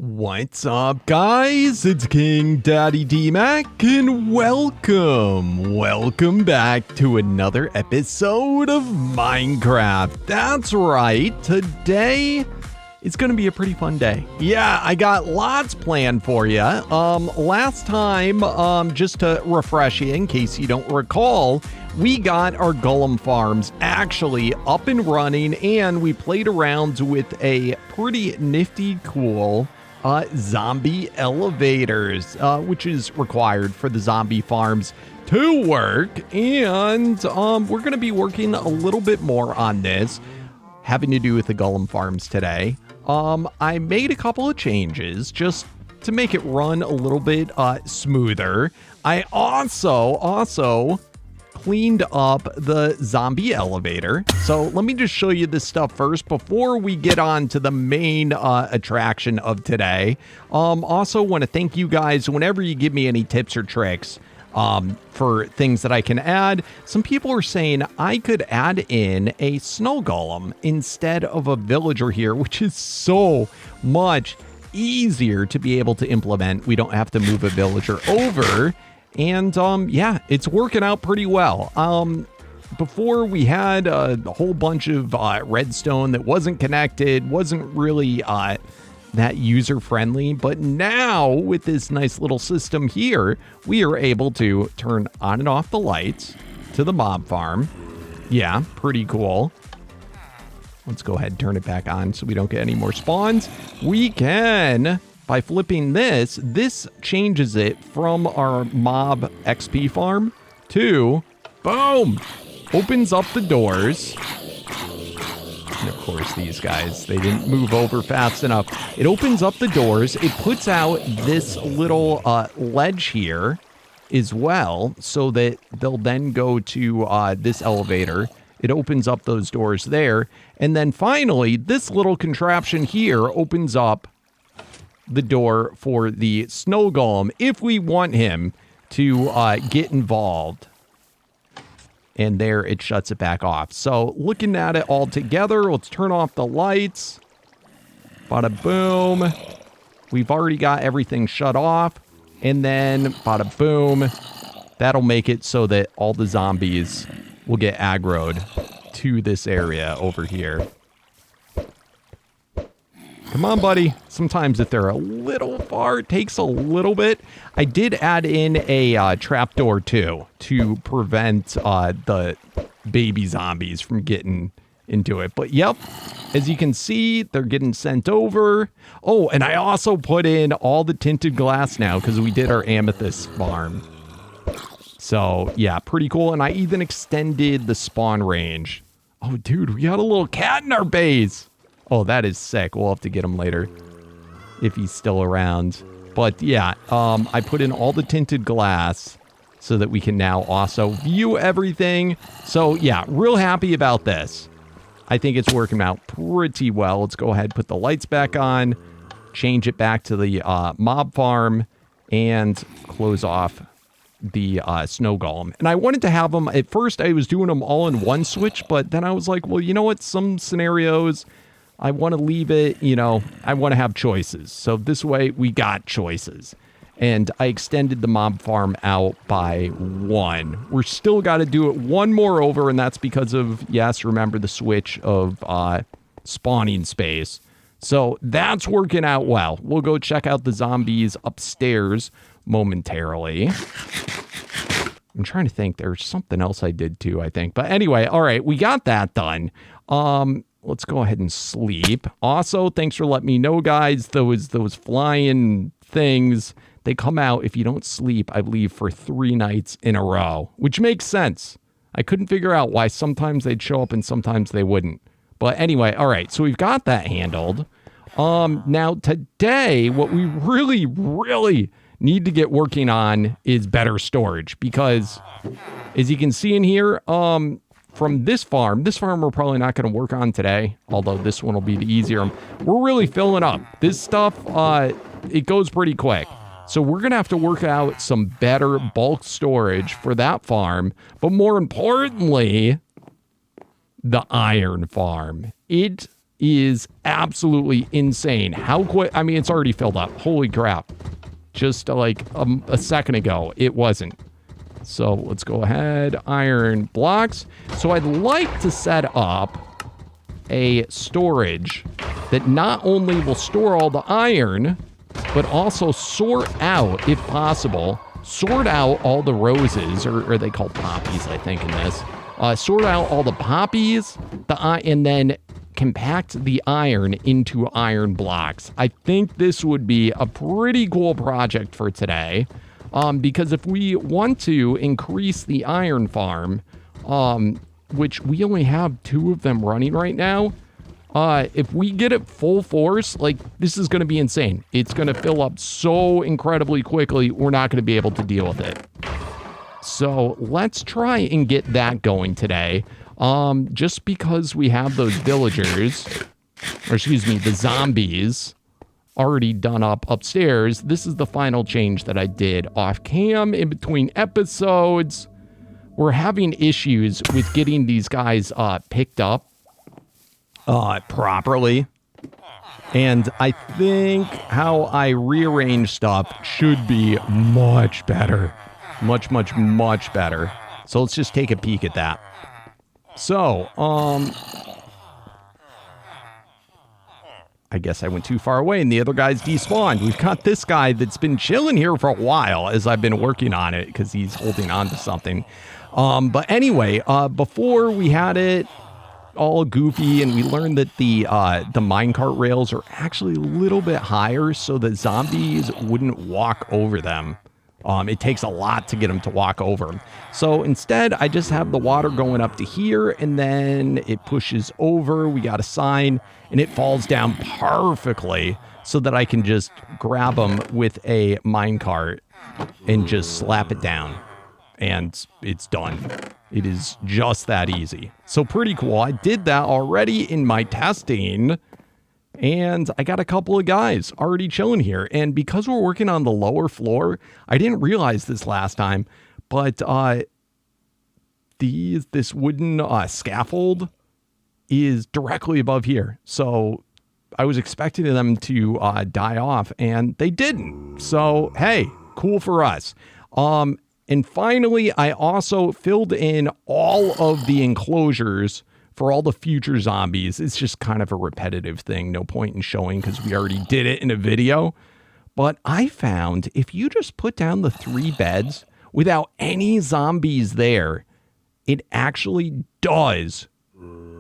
What's up, guys? It's KingDaddyDMAC, and welcome back to another episode of Minecraft. That's right, today it's gonna be a pretty fun day. Yeah, I got lots planned for you. Last time, just to refresh you in case you don't recall, we got our golem farms actually up and running, and we played around with a pretty nifty, cool zombie elevators, which is required for the zombie farms to work. And we're going to be working a little bit more on this, having to do with the golem farms today. I made a couple of changes just to make it run a little bit smoother. I also cleaned up the zombie elevator. So let me just show you this stuff first before we get on to the main attraction of today. Also want to thank you guys whenever you give me any tips or tricks for things that I can add. Some people are saying I could add in a snow golem instead of a villager here, which is so much easier to be able to implement. We don't have to move a villager over. And yeah, it's working out pretty well. Before we had a whole bunch of redstone that wasn't connected, wasn't really that user-friendly. But now with this nice little system here, we are able to turn on and off the lights to the mob farm. Yeah, pretty cool. Let's go ahead and turn it back on so we don't get any more spawns. We can... By flipping this changes it from our mob XP farm to, boom, opens up the doors. And of course, these guys, they didn't move over fast enough. It opens up the doors. It puts out this little ledge here as well, so that they'll then go to this elevator. It opens up those doors there. And then finally, this little contraption here opens up the door for the snow golem if we want him to get involved. And there it shuts it back off. So looking at it all together, let's turn off the lights. Bada boom. We've already got everything shut off. And then bada boom. That'll make it so that all the zombies will get aggroed to this area over here. Come on, buddy. Sometimes if they're a little far, it takes a little bit. I did add in a trapdoor, too, to prevent the baby zombies from getting into it. But, yep, as you can see, they're getting sent over. Oh, and I also put in all the tinted glass now because we did our amethyst farm. So, yeah, pretty cool. And I even extended the spawn range. Oh, dude, we got a little cat in our base. Oh, that is sick. We'll have to get him later if he's still around. But yeah, I put in all the tinted glass so that we can now also view everything. So yeah, real happy about this. I think it's working out pretty well. Let's go ahead and put the lights back on, change it back to the mob farm, and close off the snow golem. And I wanted to have them, at first I was doing them all in one switch, but then I was like, well, you know what? Some scenarios... I want to leave it, you know, I want to have choices. So this way we got choices. And I extended the mob farm out by 1. We're still got to do it one more over, and that's because of, yes, remember the switch of spawning space. So that's working out well. We'll go check out the zombies upstairs momentarily. I'm trying to think. There's something else I did too, I think. But anyway, all right, we got that done. Let's go ahead and sleep. Also, thanks for letting me know, guys. Those flying things, they come out if you don't sleep, I believe, for 3 nights in a row, which makes sense. I couldn't figure out why sometimes they'd show up and sometimes they wouldn't. But anyway, all right, so we've got that handled. Now, today, what we really need to get working on is better storage because, as you can see in here, from this farm we're probably not going to work on today, although this one will be the easier. We're really filling up. This stuff, it goes pretty quick. So we're going to have to work out some better bulk storage for that farm. But more importantly, the iron farm. It is absolutely insane. How quick? I mean, it's already filled up. Holy crap. Just like a second ago, it wasn't. So let's go ahead. Iron blocks. So I'd like to set up a storage that not only will store all the iron, but also sort out, if possible, sort out all the roses, or are they called poppies, I think, in this. Sort out all the poppies, and then compact the iron into iron blocks. I think this would be a pretty cool project for today, because if we want to increase the iron farm, which we only have 2 of them running right now, if we get it full force, like, this is going to be insane. It's going to fill up so incredibly quickly, we're not going to be able to deal with it. So let's try and get that going today. Just because we have those villagers, or excuse me, the zombies already done up upstairs, this is the final change that I did off cam in between episodes. We're having issues with getting these guys picked up properly. And I think how I rearrange stuff should be much better. Much, much, much better. So let's just take a peek at that. So, I guess I went too far away and the other guys despawned. We've got this guy that's been chilling here for a while as I've been working on it because he's holding on to something. But anyway, before we had it all goofy and we learned that the minecart rails are actually a little bit higher so that zombies wouldn't walk over them. It takes a lot to get them to walk over them. So instead, I just have the water going up to here, and then it pushes over. We got a sign, and it falls down perfectly so that I can just grab them with a minecart and just slap it down. And it's done. It is just that easy. So pretty cool. I did that already in my testing. And I got a couple of guys already chilling here. And because we're working on the lower floor, I didn't realize this last time, but this wooden scaffold is directly above here. So I was expecting them to die off, and they didn't. So, hey, cool for us. And finally, I also filled in all of the enclosures for all the future zombies. It's just kind of a repetitive thing. No point in showing because we already did it in a video. But I found if you just put down the 3 beds without any zombies there, it actually does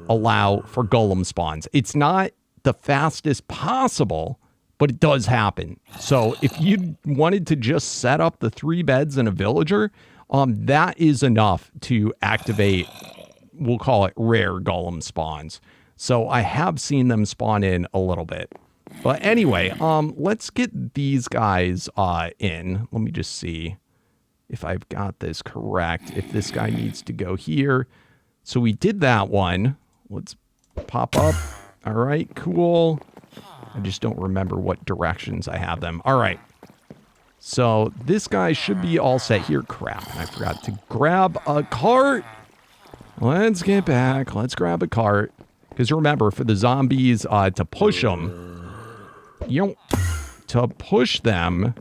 allow for golem spawns. It's not the fastest possible, but it does happen. So if you wanted to just set up the 3 beds and a villager, that is enough to activate, we'll call it rare golem spawns. So I have seen them spawn in a little bit. But anyway, let's get these guys in. Let me just see if I've got this correct. If this guy needs to go here. So we did that one. Let's pop up. All right, cool. I just don't remember what directions I have them. All right. So this guy should be all set here. Crap, I forgot to grab a cart. Let's get back. Let's grab a cart. Because remember, for the zombies to push them, to push them,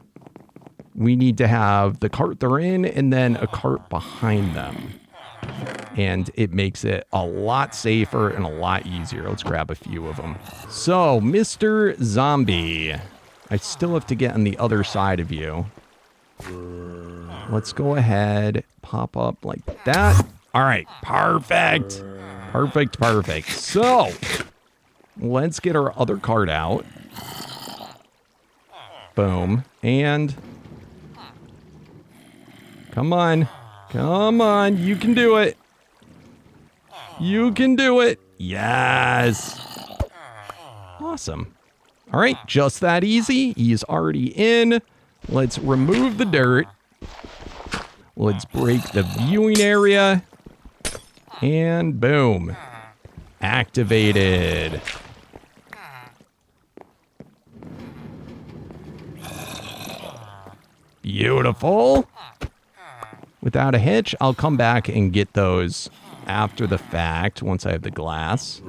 we need to have the cart they're in and then a cart behind them. And it makes it a lot safer and a lot easier. Let's grab a few of them. So, Mr. Zombie, I still have to get on the other side of you. Let's go ahead, pop up like that. All right, perfect. Perfect, perfect. So, let's get our other card out. Boom. And come on. Come on. You can do it. You can do it. Yes. Awesome. All right, just that easy. He's already in. Let's remove the dirt. Let's break the viewing area. And boom. Activated. Beautiful. Without a hitch, I'll come back and get those after the fact once I have the glass.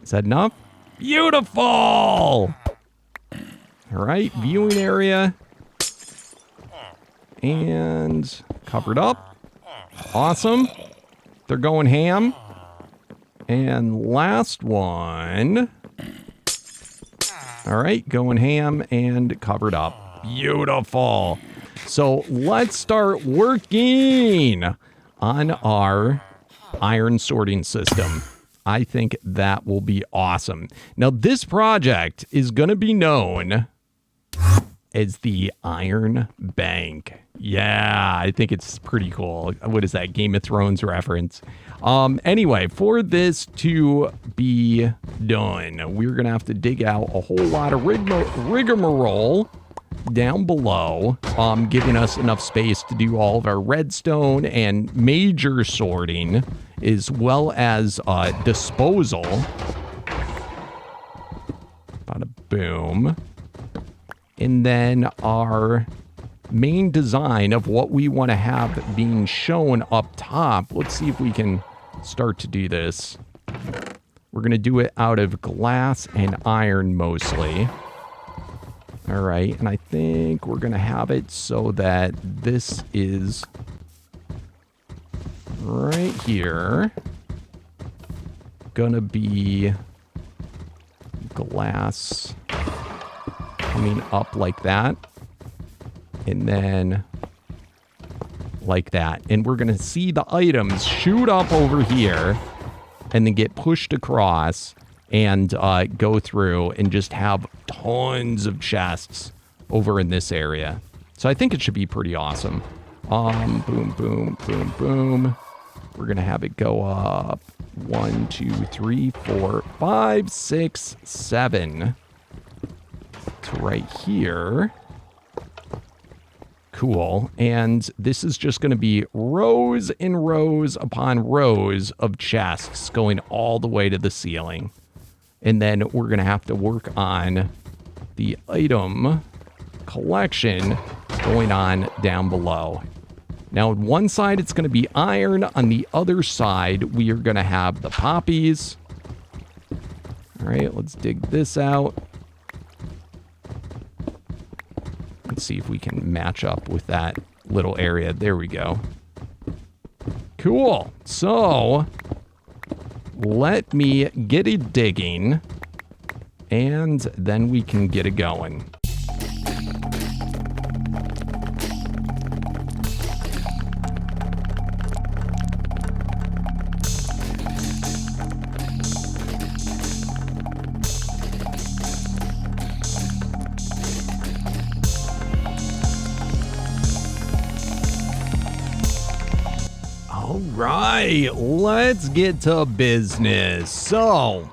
Is that enough? Beautiful! All right, viewing area. And covered up. Awesome. They're going ham. And last one. All right, going ham and covered up. Beautiful. So let's start working on our iron sorting system. I think that will be awesome. Now, this project is going to be known as the Iron Bank. Yeah, I think it's pretty cool. What is that, Game of Thrones reference? Anyway, for this to be done, we're going to have to dig out a whole lot of rigmarole down below, giving us enough space to do all of our redstone and major sorting, as well as disposal. Bada boom. And then our main design of what we want to have being shown up top. Let's see if we can start to do this. We're going to do it out of glass and iron mostly. All right, and I think we're going to have it so that this is right here. Gonna be glass coming up like that. And then like that. And we're going to see the items shoot up over here and then get pushed across and go through and just have tons of chests over in this area. So I think it should be pretty awesome. Boom, boom, boom, boom. We're going to have it go up 1, 2, 3, 4, 5, 6, 7 to right here. Cool. And this is just going to be rows and rows upon rows of chests going all the way to the ceiling. And then we're going to have to work on the item collection going on down below. Now, on one side, it's going to be iron. On the other side, we are going to have the poppies. All right, let's dig this out. Let's see if we can match up with that little area. There we go. Cool. So let me get it digging, and then we can get it going. All right, let's get to business. So,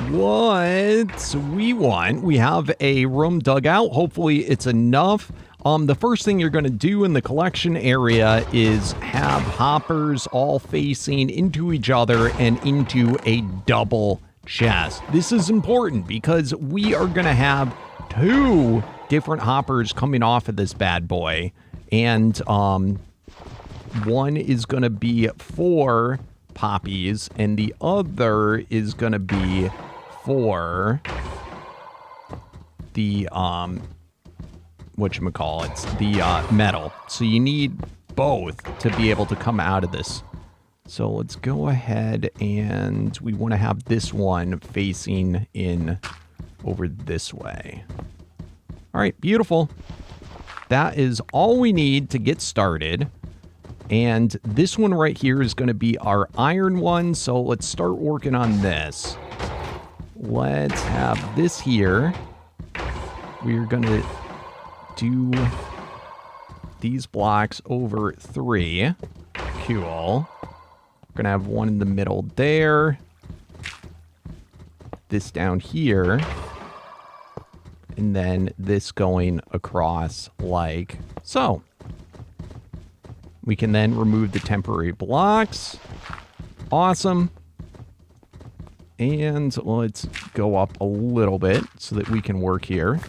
what we have a room dug out. Hopefully it's enough. The first thing you're going to do in the collection area is have hoppers all facing into each other and into a double chest. This is important because we are going to have 2 different hoppers coming off of this bad boy. And, one is going to be for poppies, and the other is going to be for the, whatchamacallits, the metal. So you need both to be able to come out of this. So let's go ahead, and we want to have this one facing in over this way. All right, beautiful. That is all we need to get started. And this one right here is going to be our iron one. So let's start working on this. Let's have this here. We're going to do these blocks over 3. Cool. We're going to have one in the middle there. This down here. And then this going across like so. We can then remove the temporary blocks. Awesome. And let's go up a little bit so that we can work here.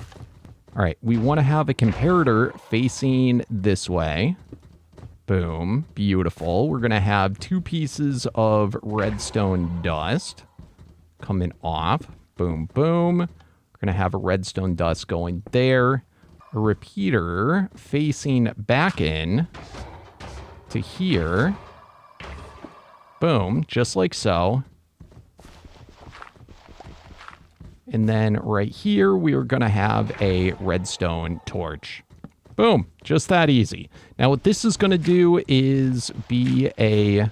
All right, we want to have a comparator facing this way. Boom, beautiful. We're going to have 2 pieces of redstone dust coming off. Boom, boom. We're going to have a redstone dust going there. A repeater facing back in to here. Boom, just like so. And then right here, we are going to have a redstone torch. Boom, just that easy. Now, what this is going to do is be a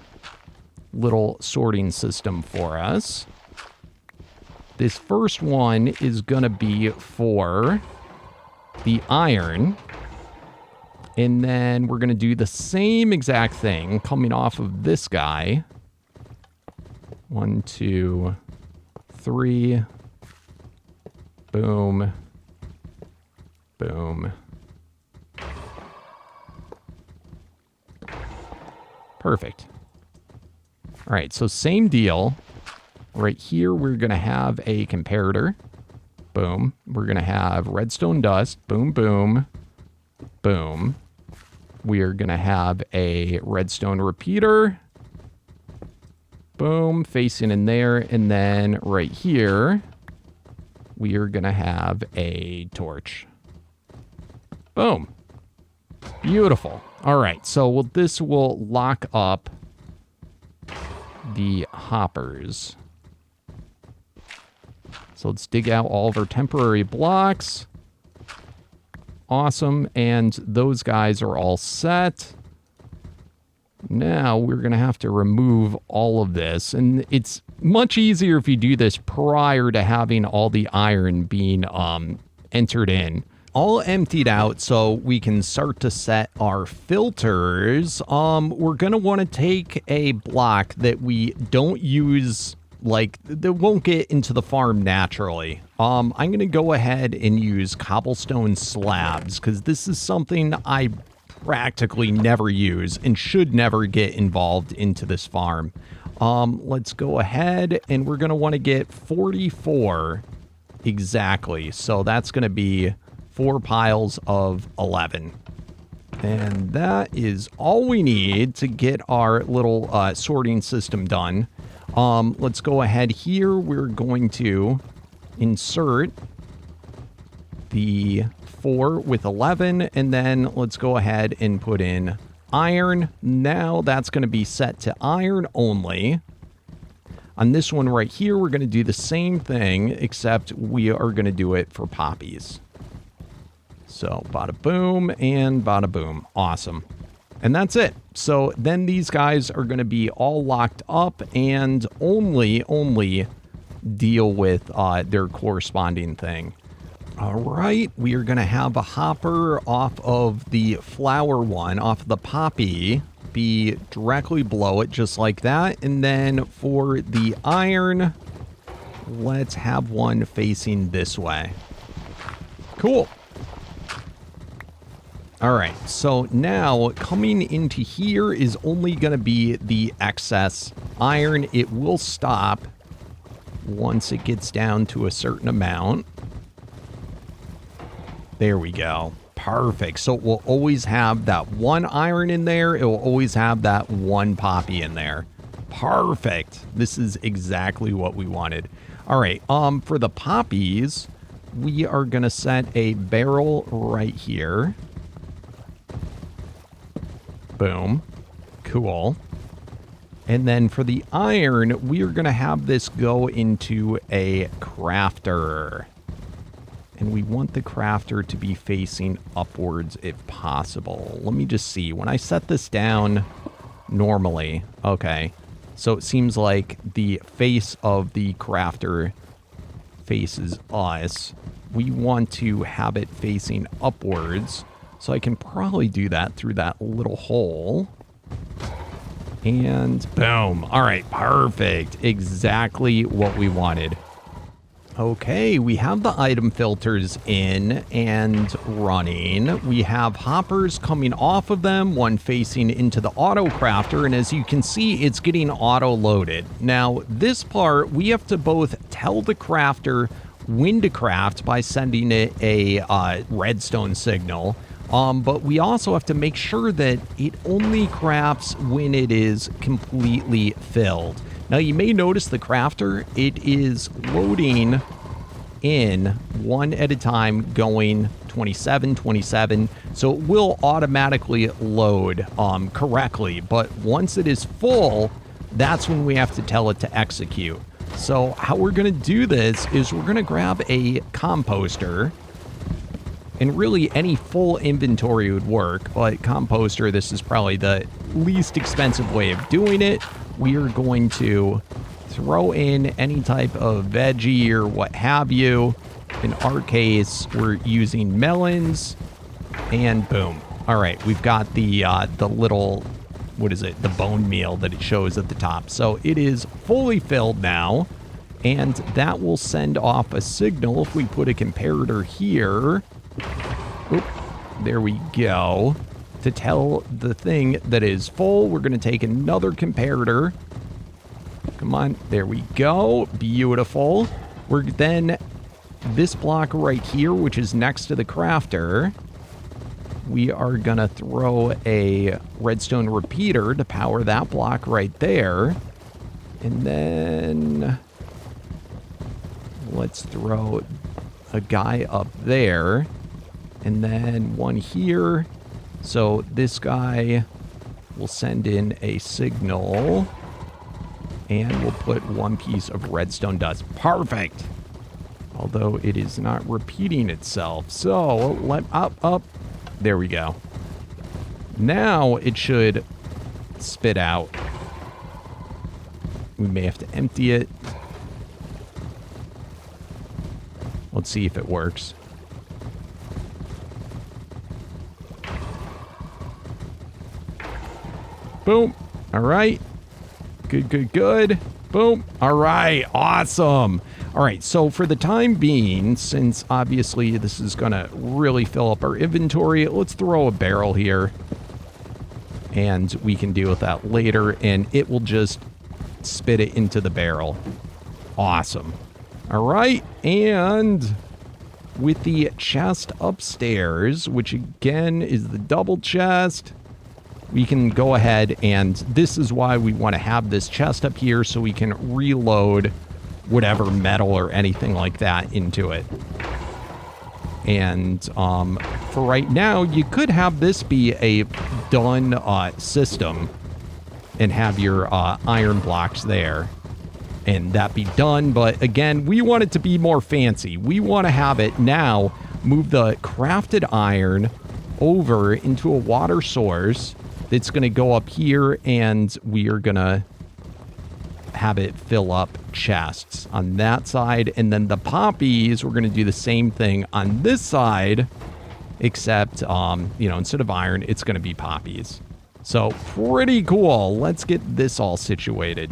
little sorting system for us. This first one is going to be for the iron. And then we're going to do the same exact thing coming off of this guy. 1, 2, 3. Boom. Boom. Perfect. All right, so same deal. Right here, we're going to have a comparator. Boom. We're going to have redstone dust. Boom, boom, boom. We are going to have a redstone repeater. Boom, facing in there. And then right here, we are going to have a torch. Boom. Beautiful. All right, so this will lock up the hoppers. So let's dig out all of our temporary blocks. Awesome, and those guys are all set. Now we're going to have to remove all of this, and it's much easier if you do this prior to having all the iron being entered in. All emptied out so we can start to set our filters. We're going to want to take a block that we don't use, like, that won't get into the farm naturally. I'm going to go ahead and use cobblestone slabs because this is something I practically never use and should never get involved into this farm. Let's go ahead and we're going to want to get 44 exactly. So that's going to be 4 piles of 11. And that is all we need to get our little sorting system done. Let's go ahead here. We're going to insert the 4 with 11, and then let's go ahead and put in iron. Now that's going to be set to iron only. On this one right here, we're going to do the same thing, except we are going to do it for poppies. So bada boom and bada boom. Awesome. And that's it. So then these guys are going to be all locked up and only deal with their corresponding thing. All right, we are going to have a hopper off of the flower one, off of the poppy, be directly below it, just like that. And then for the iron, let's have one facing this way. Cool. All right, so now coming into here is only going to be the excess iron. It will stop once it gets down to a certain amount. There we go. Perfect. So it will always have that 1 iron in there. It will always have that 1 poppy in there. Perfect. This is exactly what we wanted. All right, for the poppies, we are going to set a barrel right here. Boom. Cool. And then for the iron, we are going to have this go into a crafter. And we want the crafter to be facing upwards if possible. Let me just see. When I set this down normally, okay, so it seems like the face of the crafter faces us. We want to have it facing upwards. So I can probably do that through that little hole. And boom. All right, perfect. Exactly what we wanted. Okay, we have the item filters in and running. We have hoppers coming off of them, one facing into the auto crafter, and as you can see, it's getting auto loaded. Now, this part, we have to both tell the crafter when to craft by sending it a redstone signal. But we also have to make sure that it only crafts when it is completely filled. Now, you may notice the crafter, it is loading in one at a time, going 27, 27. So it will automatically load correctly. But once it is full, that's when we have to tell it to execute. So how we're going to do this is we're going to grab a composter. And really, any full inventory would work, but composter, this is probably the least expensive way of doing it. We are going to throw in any type of veggie or what have you. In our case, we're using melons, and boom. All right, we've got the little, what is it, the bone meal that it shows at the top. So it is fully filled now, and that will send off a signal if we put a comparator here. Oop, there we go. To tell the thing that is full, we're going to take another comparator. Come on, there we go. Beautiful. We're then, this block right here, which is next to the crafter, we are going to throw a redstone repeater to power that block right there. And then let's throw a guy up there. And then one here. So this guy will send in a signal. And we'll put one piece of redstone dust. Perfect. Although it is not repeating itself. So let up. There we go. Now it should spit out. We may have to empty it. Let's see if it works. Boom. All right. Good, good, good. Boom. All right. Awesome. All right. So for the time being, since obviously this is going to really fill up our inventory, let's throw a barrel here. And we can deal with that later. And it will just spit it into the barrel. Awesome. All right. And with the chest upstairs, which again is the double chest, we can go ahead, and this is why we want to have this chest up here so we can reload whatever metal or anything like that into it. And for right now, you could have this be a done system and have your iron blocks there and that be done. But again, we want it to be more fancy. We want to have it now move the crafted iron over into a water source. It's going to go up here, and we are going to have it fill up chests on that side. And then the poppies, we're going to do the same thing on this side, except, you know, instead of iron, it's going to be poppies. So pretty cool. Let's get this all situated.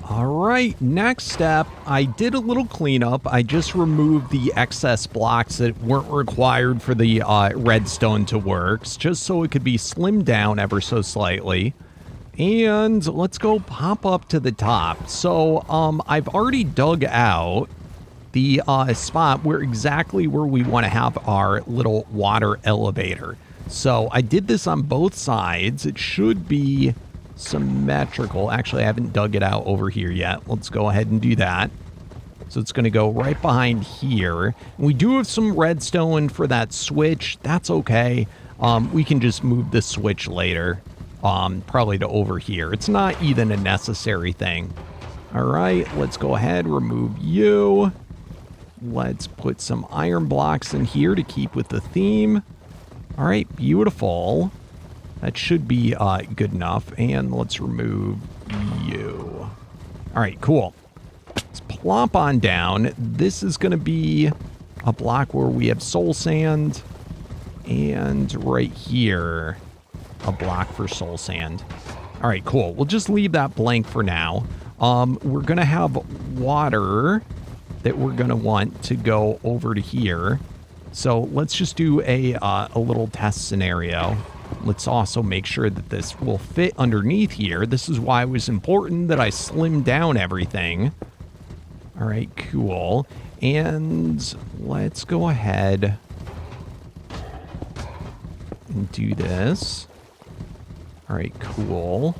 All right, next step, I did a little cleanup. I just removed the excess blocks that weren't required for the redstone to work, just so it could be slimmed down ever so slightly. And let's go pop up to the top. So I've already dug out the spot where exactly where we want to have our little water elevator. So I did this on both sides. It should be symmetrical. Actually, I haven't dug it out over here yet. Let's go ahead and do that. So it's going to go right behind here. We do have some redstone for that switch. That's okay. We can just move the switch later, probably to over here. It's not even a necessary thing. All right, let's go ahead, remove you. Let's put some iron blocks in here to keep with the theme. All right, beautiful. That should be good enough. And let's remove you. All right, cool. Let's plop on down. This is going to be a block where we have soul sand. And right here, a block for soul sand. All right, cool. We'll just leave that blank for now. We're going to have water that we're going to want to go over to here. So let's just do a little test scenario. Let's also make sure that this will fit underneath here. This is why it was important that I slimmed down everything. All right, cool. And let's go ahead and do this. All right, cool.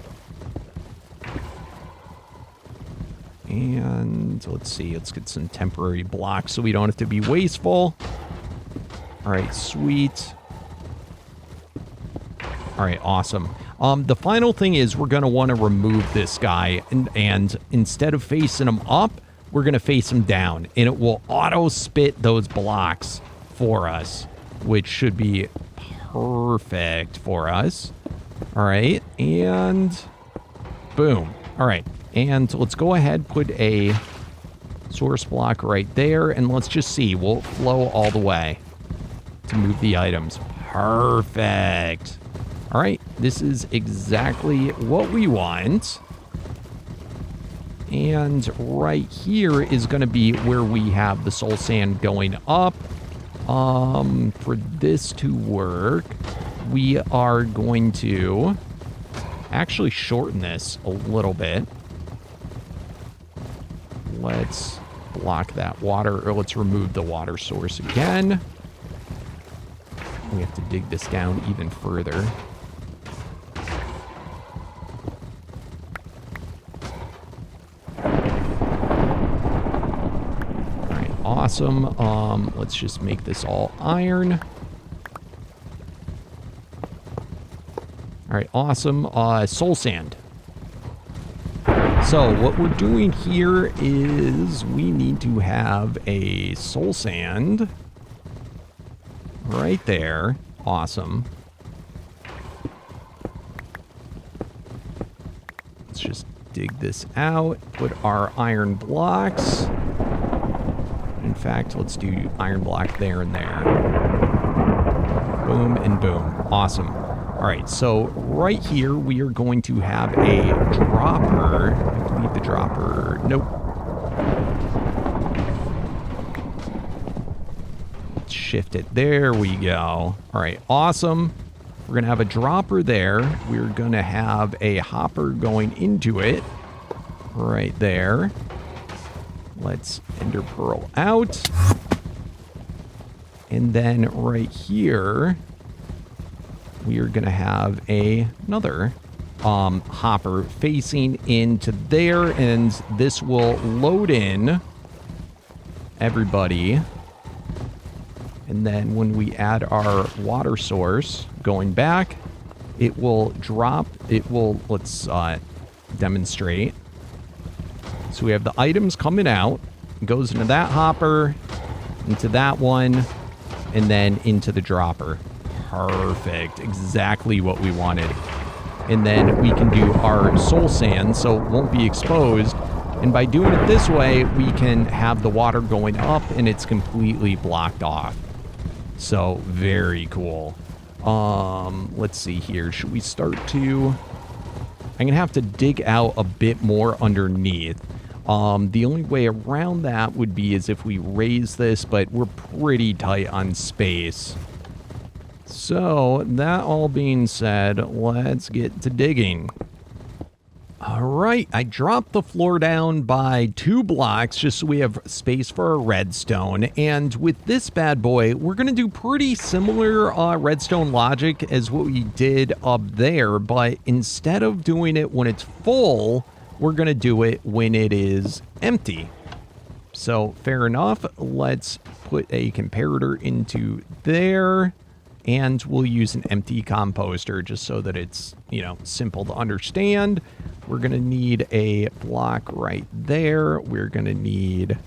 And let's see. Let's get some temporary blocks so we don't have to be wasteful. All right, sweet. All right, awesome. The final thing is we're going to want to remove this guy. And instead of facing him up, we're going to face him down. And it will auto-spit those blocks for us, which should be perfect for us. All right, and boom. All right, and let's go ahead, put a source block right there, and let's just see. We'll flow all the way to move the items. Perfect. All right, this is exactly what we want. And right here is going to be where we have the soul sand going up. For this to work, we are going to actually shorten this a little bit. Let's block that water, or let's remove the water source again. We have to dig this down even further. Awesome. Let's just make this all iron. All right, awesome. Soul sand. So what we're doing here is we need to have a soul sand right there. Awesome. Let's just dig this out, put our iron blocks. In fact, let's do iron block there and there. Boom and boom. Awesome. All right, so right here, we are going to have a dropper. I have to leave the dropper. Nope. Let's shift it. There we go. All right, awesome. We're going to have a dropper there. We're going to have a hopper going into it right there. Let's ender pearl out. And then right here, we are going to have another hopper facing into there. And this will load in everybody. And then when we add our water source going back, it will drop. It will, let's demonstrate. So we have the items coming out. It goes into that hopper, into that one, and then into the dropper. Perfect. Exactly what we wanted. And then we can do our soul sand so it won't be exposed. And by doing it this way, we can have the water going up and it's completely blocked off. So very cool. Let's see here. Should we start to... I'm going to have to dig out a bit more underneath. The only way around that would be as if we raise this, but we're pretty tight on space. So, that all being said, let's get to digging. All right, I dropped the floor down by 2 blocks just so we have space for a redstone. And with this bad boy, we're going to do pretty similar redstone logic as what we did up there. But instead of doing it when it's full, we're going to do it when it is empty. So fair enough. Let's put a comparator into there. And we'll use an empty composter just so that it's, you know, simple to understand. We're going to need a block right there. We're going to need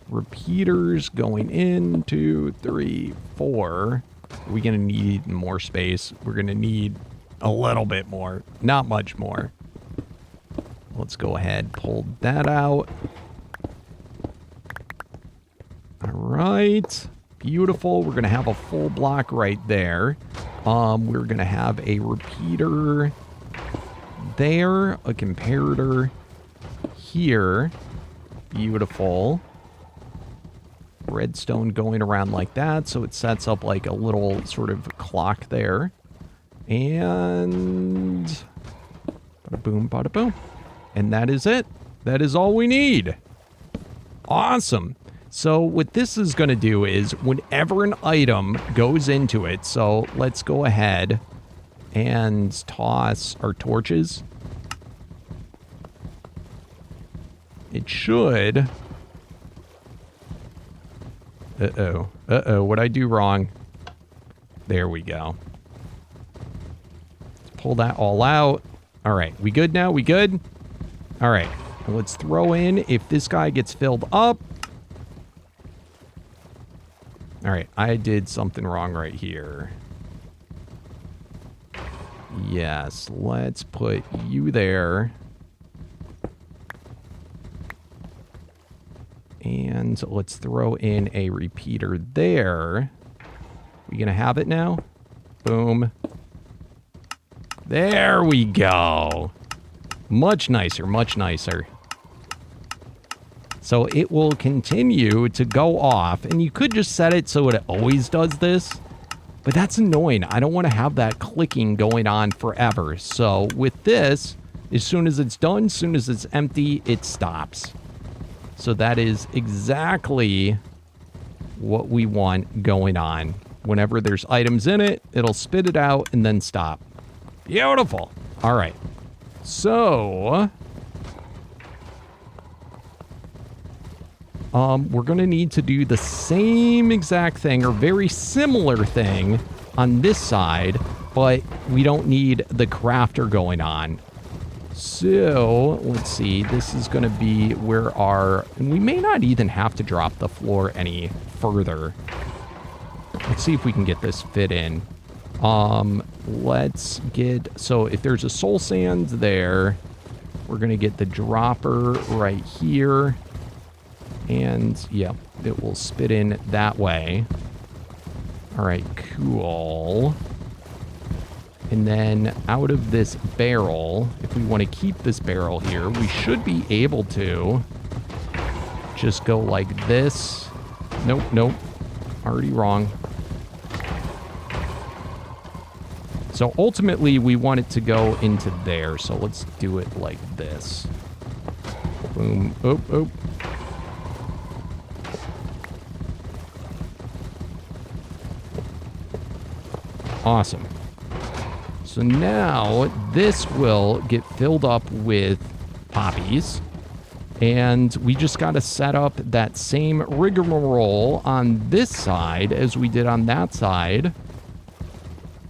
repeaters going in, 2, 3, 4. We're going to need more space. We're going to need a little bit more, not much more. Let's go ahead, pull that out. All right. Beautiful. We're going to have a full block right there. We're going to have a repeater there, a comparator here. Beautiful. Redstone going around like that, so it sets up like a little sort of clock there. And bada boom, bada boom. And that is it. That is all we need. Awesome. So what this is going to do is whenever an item goes into it, so let's go ahead and toss our torches it should. Uh-oh. Uh-oh, what'd I do wrong? There we go. Let's pull that all out. All right, we good now? We good? All right, let's throw in if this guy gets filled up. All right, I did something wrong right here. Yes, let's put you there. And let's throw in a repeater there. We gonna have it now? Boom. There we go. Much nicer, much nicer. So it will continue to go off, and you could just set it so it always does this, but that's annoying. I don't want to have that clicking going on forever. So with this, as soon as it's done, as soon as it's empty, it stops. So that is exactly what we want going on. Whenever there's items in it, it'll spit it out and then stop. Beautiful. All right. So we're going to need to do the same exact thing or very similar thing on this side, but we don't need the crafter going on. So let's see, this is going to be where and we may not even have to drop the floor any further. Let's see if we can get this fit in. Let's get, so if there's a soul sand there, we're going to get the dropper right here. And yeah, it will spit in that way. All right, cool. And then out of this barrel, if we want to keep this barrel here, we should be able to just go like this. Nope, nope. Already wrong. So ultimately, we want it to go into there. So let's do it like this. Boom. Oh, oh. Awesome. So now this will get filled up with poppies. And we just got to set up that same rigmarole on this side as we did on that side.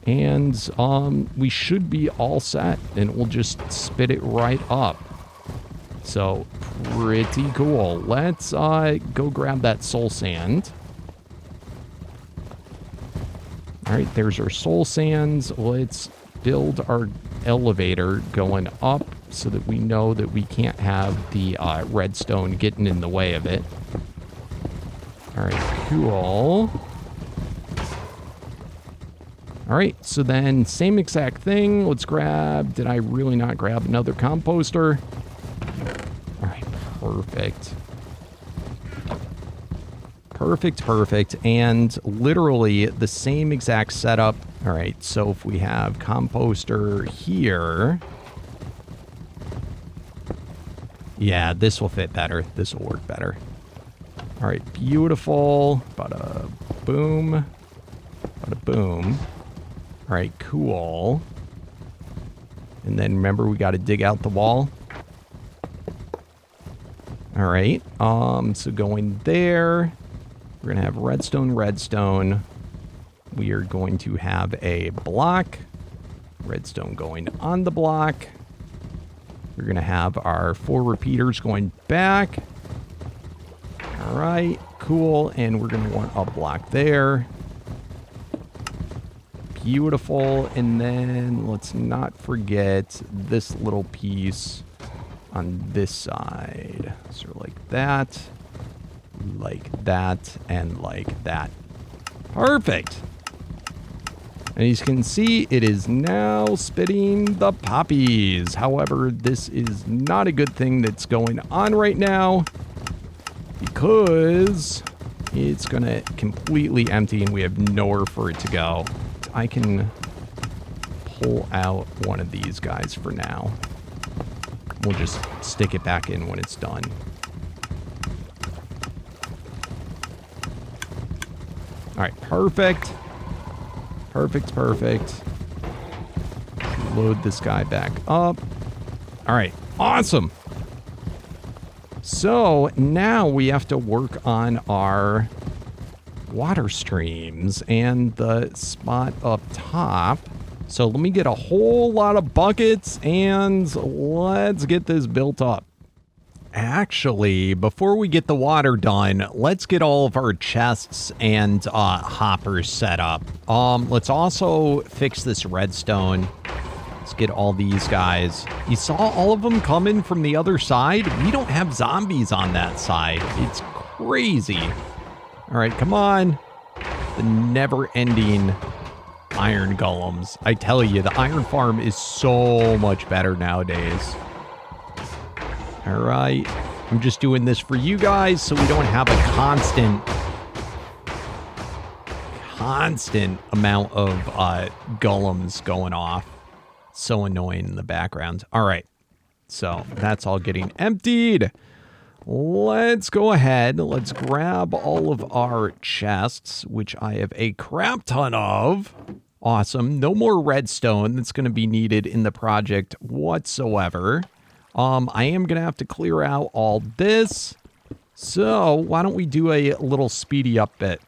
And we should be all set, and we'll just spit it right up. So pretty cool. Let's go grab that soul sand. All right, there's our soul sands. Let's build our elevator going up so that we know that we can't have the redstone getting in the way of it. All right, cool. All right, so then same exact thing. Let's grab, did I really not grab another composter? All right, perfect. Perfect, perfect. And literally the same exact setup. All right, so if we have composter here. Yeah, this will fit better. This will work better. All right, beautiful. Bada boom. Bada boom. All right, cool. And then remember, we got to dig out the wall. All right, so going there, we're going to have redstone, redstone. We are going to have a block. Redstone going on the block. We're going to have our 4 repeaters going back. All right, cool. And we're going to want a block there. Beautiful. And then let's not forget this little piece on this side. So like that, and like that. Perfect. And as you can see, it is now spitting the poppies. However, this is not a good thing that's going on right now because it's going to completely empty and we have nowhere for it to go. I can pull out one of these guys for now. We'll just stick it back in when it's done. All right, perfect. Perfect, perfect. Load this guy back up. All right, awesome. So now we have to work on our water streams and the spot up top. So let me get a whole lot of buckets and let's get this built up. Actually, before we get the water done, let's get all of our chests and hoppers set up. Let's also fix this redstone. Let's get all these guys. You saw all of them coming from the other side? We don't have zombies on that side. It's crazy. All right, come on. The never-ending iron golems. I tell you, the iron farm is so much better nowadays. All right. I'm just doing this for you guys so we don't have a constant amount of golems going off. So annoying in the background. All right. So that's all getting emptied. Let's go ahead. Let's grab all of our chests, which I have a crap ton of. Awesome. No more redstone that's going to be needed in the project whatsoever. I am going to have to clear out all this. So why don't we do a little speedy up bit?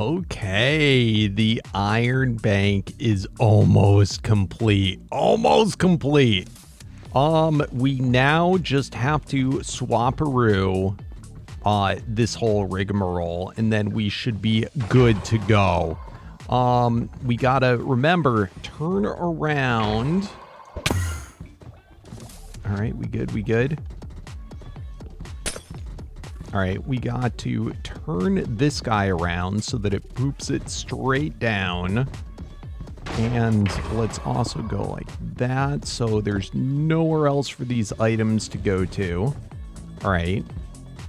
Okay, the iron bank is almost complete. Almost complete. We now just have to swap-a-roo this whole rigmarole, and then we should be good to go. We gotta remember, turn around. All right, we good? All right, we got to turn this guy around so that it poops it straight down. And let's also go like that, so there's nowhere else for these items to go to. All right,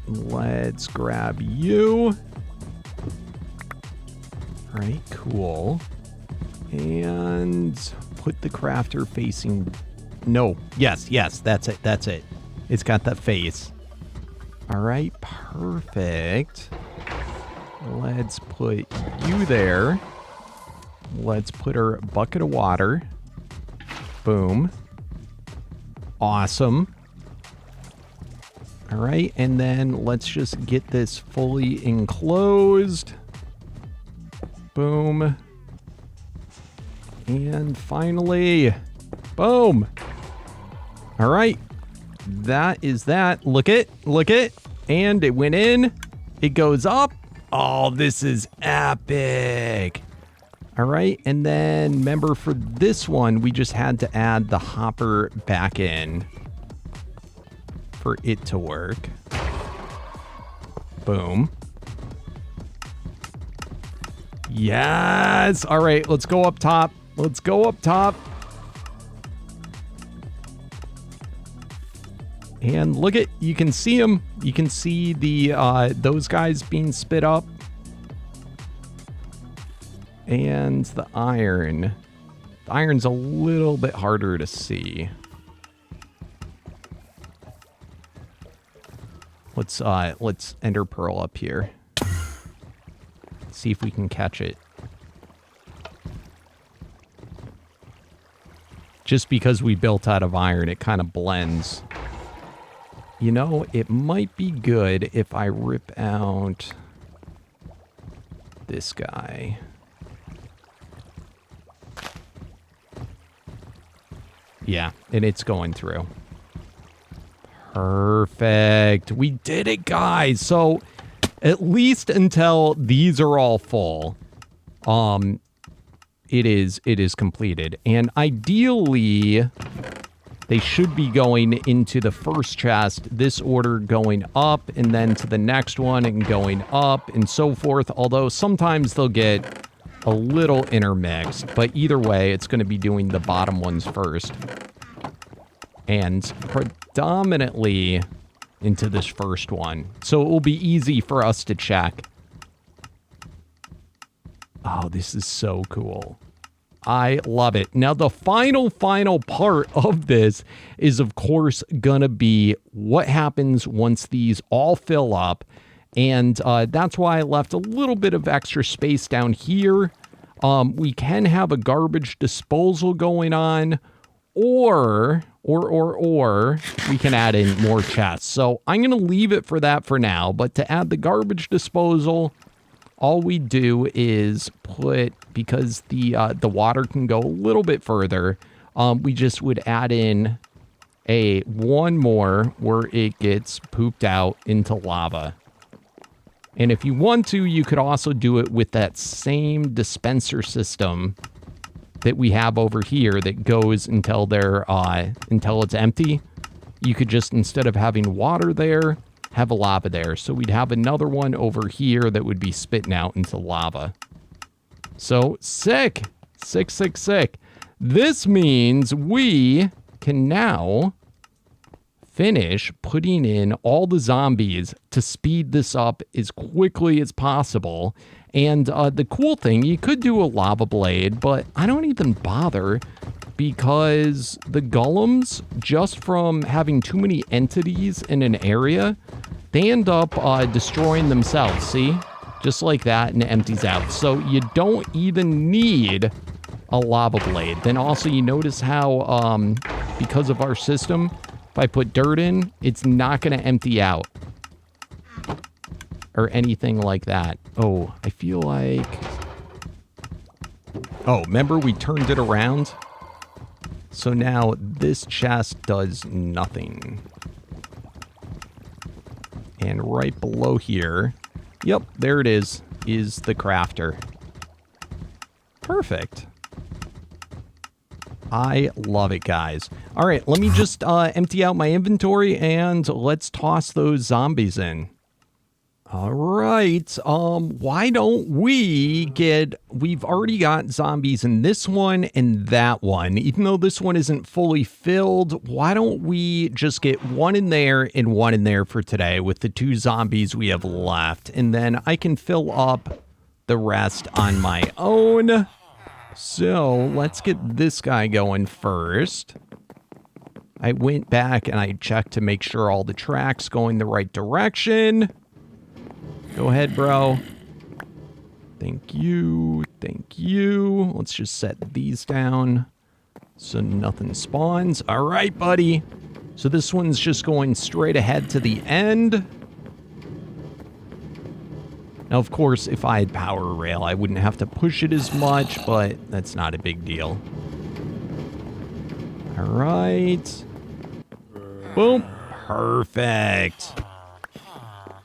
let's grab you. All right, cool. And put the crafter facing... No, yes, that's it. It's got that face. All right, perfect. Let's put you there. Let's put our bucket of water. Boom. Awesome. All right, and then let's just get this fully enclosed. Boom. And finally, boom. All right. That is that. Look it. And it went in. It goes up. Oh, this is epic. All right. And then remember for this one, we just had to add the hopper back in for it to work. Boom. Yes. All right. Let's go up top. And look at, you can see them. You can see the those guys being spit up. And the iron. The iron's a little bit harder to see. Let's ender pearl up here. See if we can catch it. Just because we built out of iron, it kind of blends. You know, it might be good if I rip out this guy. Yeah, and it's going through. Perfect. We did it, guys. So at least until these are all full, it is completed. And ideally, they should be going into the first chest, this order going up, and then to the next one and going up, and so forth. Although sometimes they'll get a little intermixed, but either way, it's going to be doing the bottom ones first. And predominantly into this first one. So it will be easy for us to check. Oh, this is so cool. I love it. Now, the final part of this is, of course, gonna be what happens once these all fill up. And that's why I left a little bit of extra space down here. We can have a garbage disposal going on, or we can add in more chests. So I'm gonna leave it for that for now. But to add the garbage disposal, all we do is put, because the water can go a little bit further, we just would add in one more where it gets pooped out into lava. And if you want to, you could also do it with that same dispenser system that we have over here that goes until it's empty. You could just, instead of having water there, have a lava there. So we'd have another one over here that would be spitting out into lava. So sick. This means we can now finish putting in all the zombies to speed this up as quickly as possible. And the cool thing, you could do a lava blade, but I don't even bother, because the golems, just from having too many entities in an area, they end up destroying themselves, see? Just like that, and it empties out. So you don't even need a lava blade. Then also you notice how, because of our system, if I put dirt in, it's not going to empty out. or anything like that. Oh, I feel like... Oh, remember we turned it around? So now this chest does nothing. And right below here, yep, there it is the crafter. Perfect. I love it, guys. All right, let me just empty out my inventory and let's toss those zombies in. All right, why don't we we've already got zombies in this one and that one. Even though this one isn't fully filled, why don't we just get one in there and one in there for today with the 2 zombies we have left. And then I can fill up the rest on my own. So let's get this guy going first. I went back and I checked to make sure all the tracks going the right direction. Go ahead, bro. Thank you. Thank you. Let's just set these down so nothing spawns. All right, buddy. So this one's just going straight ahead to the end. Now, of course, if I had power rail, I wouldn't have to push it as much, but that's not a big deal. All right. Boom. Perfect.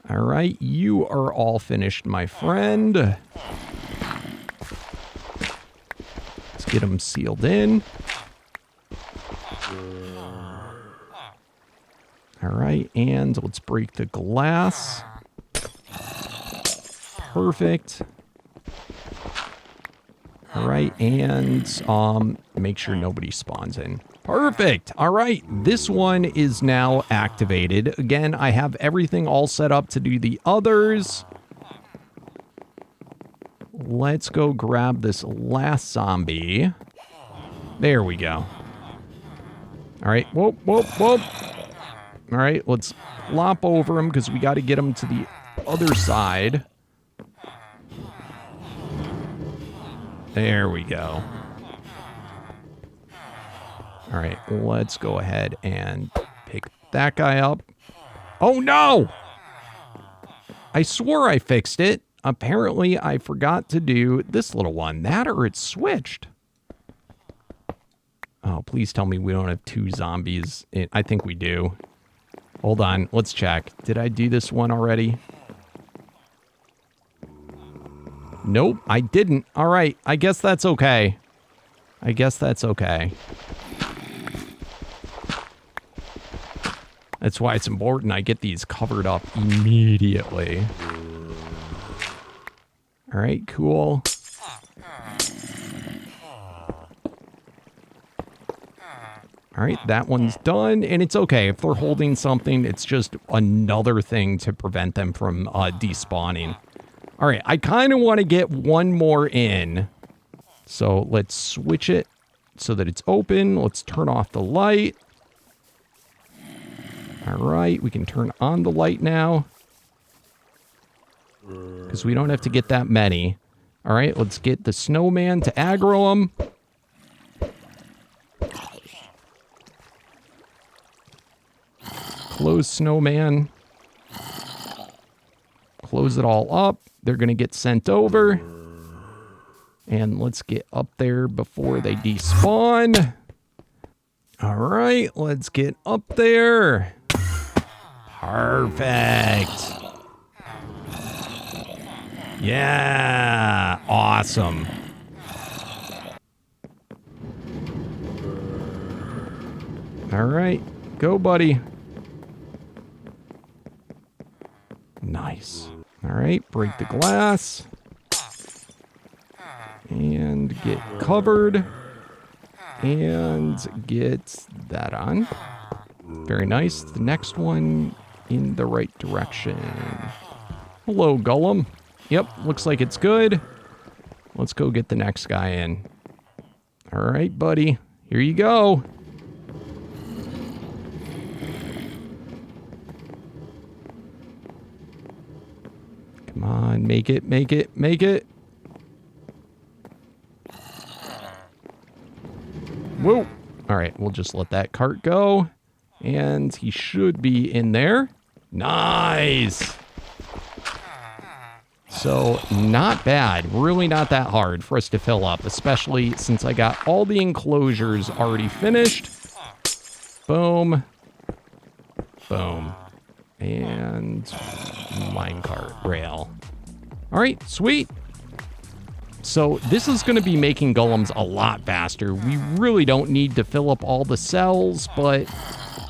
All right, you are all finished, my friend. Let's get them sealed in. All right, and let's break the glass. Perfect. All right, and make sure nobody spawns in. Perfect. All right, this one is now activated. Again, I have everything all set up to do the others. Let's go grab this last zombie. There we go. All right, whoop, whoop, whoop. All right, let's lop over him because we got to get him to the other side. There we go. All right, let's go ahead and pick that guy up. Oh, no! I swore I fixed it. Apparently, I forgot to do this little one. That or it's switched. Oh, please tell me we don't have 2 zombies. I think we do. Hold on, let's check. Did I do this one already? Nope, I didn't. All right, I guess that's okay. I guess that's okay. That's why it's important I get these covered up immediately. All right, cool. All right, that one's done, and it's okay. If they're holding something, it's just another thing to prevent them from despawning. All right, I kind of want to get one more in. So let's switch it so that it's open. Let's turn off the light. All right, we can turn on the light now. Because we don't have to get that many. All right, let's get the snowman to aggro him. Close snowman. Close it all up. They're going to get sent over. And let's get up there before they despawn. All right, let's get up there. Perfect. Yeah, awesome. All right, go, buddy. Nice. All right, break the glass. And get covered. And get that on. Very nice. The next one in the right direction. Hello, Golem. Yep, looks like it's good. Let's go get the next guy in. All right, buddy. Here you go. Come on, make it, make it, make it. Whoa. All right, we'll just let that cart go. And he should be in there. Nice. So not bad, really not that hard for us to fill up, especially since I got all the enclosures already finished. Boom. Boom. And minecart rail. All right, sweet. So this is going to be making golems a lot faster. We really don't need to fill up all the cells, but,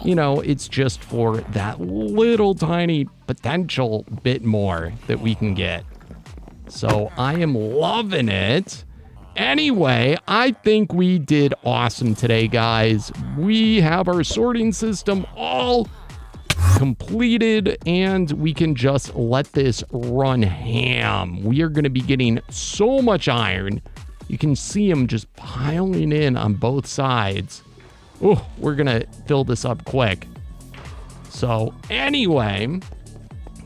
you know, it's just for that little tiny potential bit more that we can get. So I am loving it. Anyway, I think we did awesome today, guys. We have our sorting system all completed, and we can just let this run ham. We are going to be getting so much iron. You can see them just piling in on both sides. Oh, we're going to fill this up quick. So anyway,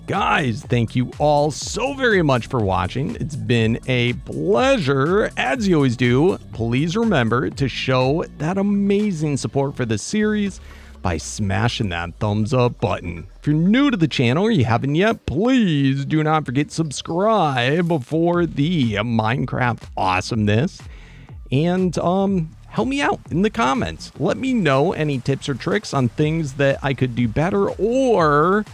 guys, thank you all so very much for watching. It's been a pleasure. As you always do, please remember to show that amazing support for the series by smashing that thumbs up button. If you're new to the channel or you haven't yet, please do not forget to subscribe for the Minecraft awesomeness. And help me out in the comments. Let me know any tips or tricks on things that I could do better, or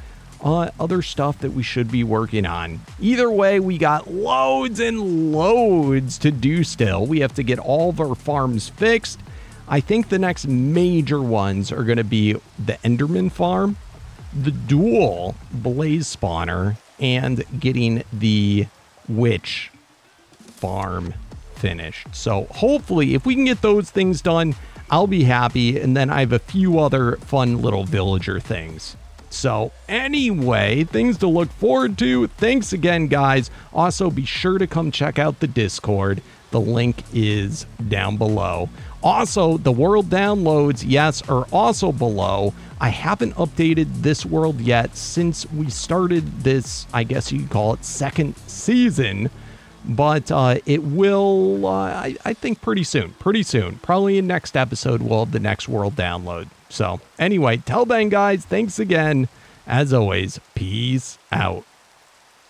other stuff that we should be working on. Either way, we got loads and loads to do still. We have to get all of our farms fixed. I think the next major ones are going to be the Enderman farm, the dual blaze spawner, and getting the witch farm finished. So hopefully, if we can get those things done, I'll be happy. And then I have a few other fun little villager things. So anyway, things to look forward to. Thanks again, guys. Also, be sure to come check out the Discord. The link is down below. Also, the world downloads, yes, are also below. I haven't updated this world yet since we started this, I guess you could call it, second season. But it will, I think, pretty soon. Probably in next episode, we'll have the next world download. So anyway, till then, guys, thanks again. As always, peace out.